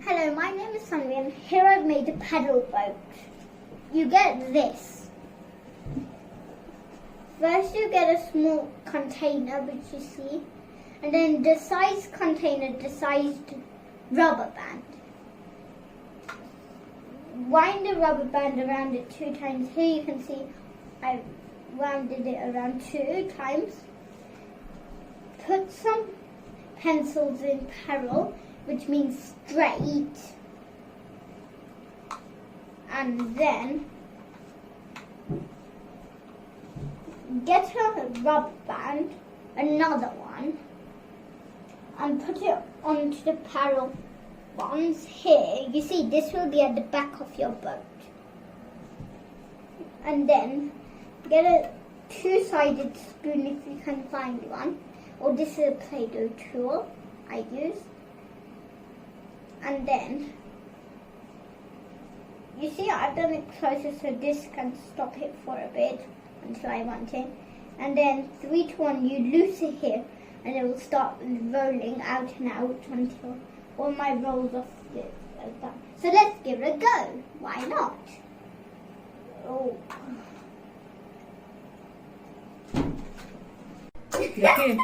Hello, my name is Saanvi and here I've made a paddle boat. You get this. First you get a small container which you see, and then the size container, the sized rubber band. Wind the rubber band around it 2 times. Here you can see I rounded it around 2 times. Put some pencils in parallel, which means straight, and then get a rubber band, another one, and put it onto the parallel ones here. You see, this will be at the back of your boat. And then get a 2-sided spoon if you can find one, or this is a Play-Doh tool I use. And then, you see I've done it closer so this can stop it for a bit until I want it. And then 3 to 1 you loose it here and it will start rolling out and out until all my rolls of it are done. So let's give it a go. Why not? Oh. Okay.